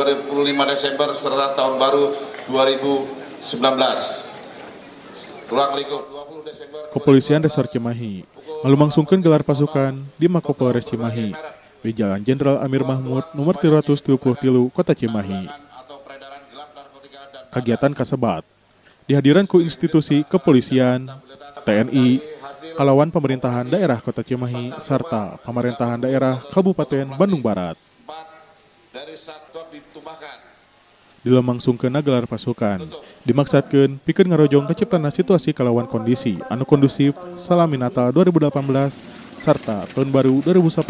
25 Desember serta tahun baru 2019. Ruang lingkup 20 Desember. Kepolisian Resor Cimahi malumangsungkeun gelar pasukan di Mako Polres Cimahi di Jalan Jenderal Amir Mahmud nomor 333 Kota Cimahi. Kegiatan kasebat dihadiran ku institusi kepolisian, TNI, kalawan pemerintahan daerah Kota Cimahi serta pemerintahan daerah Kabupaten Bandung Barat. Dilemangsungkeunna gelar pasukan dimaksudkeun pikeun ngarojong kaciptana situasi kalawan kondisi anu kondusif salami Natal 2018 serta tahun baru 2018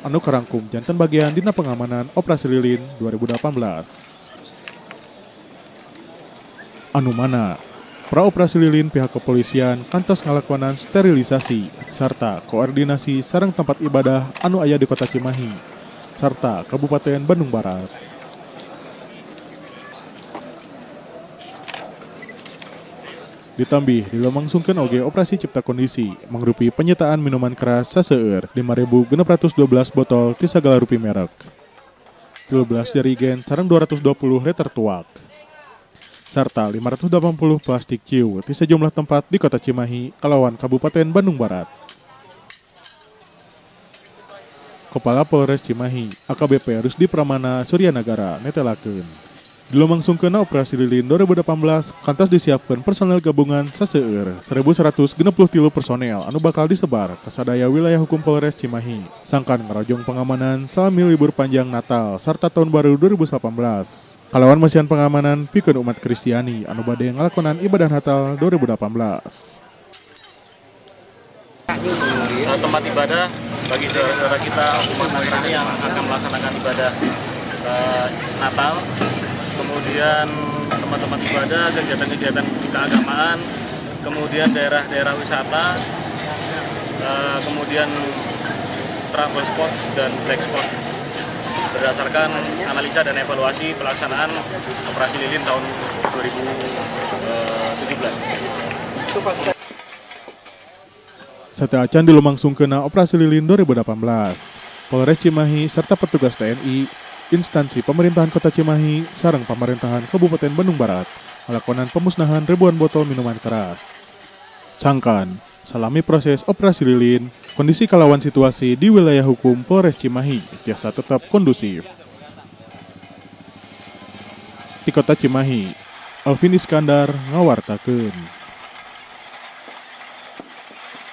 anu karangkum janten bagian dina pengamanan Operasi Lilin 2018. Anu mana pra Operasi Lilin pihak kepolisian kantos ngalakonan sterilisasi serta koordinasi sareng tempat ibadah anu aya di Kota Cimahi serta Kabupaten Bandung Barat. Ditambih dilemangsungkeun oge operasi cipta kondisi mangrupi penyitaan minuman keras saseueur 5.612 botol ti sagala rupi merek, 12 jerigen sareng 220 liter tuak, serta 580 plastik ciu di sejumlah tempat di Kota Cimahi, kalawan Kabupaten Bandung Barat. Kepala Polres Cimahi, AKBP Rusdi Pramana Suryanagara netelakeun. Dilemangsungkeunna Operasi Lilin 2018 kantos disiapkeun personel gabungan saseueur 1.163 personel anu bakal disebar ke sadaya wilayah hukum Polres Cimahi. Sangkan ngarojong pengamanan salami libur panjang Natal serta tahun baru 2018. Kalawan masihan pengamanan pikeun umat Kristiani anu bade ngalakonan ibadah Natal 2018. Tempat ibadah bagi saudara-saudara kita umat Nasrani yang akan melaksanakan ibadah Natal, kemudian tempat-tempat ibadah, kegiatan-kegiatan keagamaan, kemudian daerah-daerah wisata, kemudian travel spot dan black spot. Berdasarkan analisa dan evaluasi pelaksanaan Operasi Lilin tahun 2017. Sateacan dilemangsungkeunna Operasi Lilin 2018, Polres Cimahi serta petugas TNI, instansi pemerintahan Kota Cimahi sareng pemerintahan Kabupaten Bandung Barat ngalakonan pemusnahan ribuan botol minuman keras. Sangkan salami proses Operasi Lilin, kondisi kalawan situasi di wilayah hukum Polres Cimahi tiasa tetap kondusif. Di Kota Cimahi, Alvin Iskandar ngawartakeun.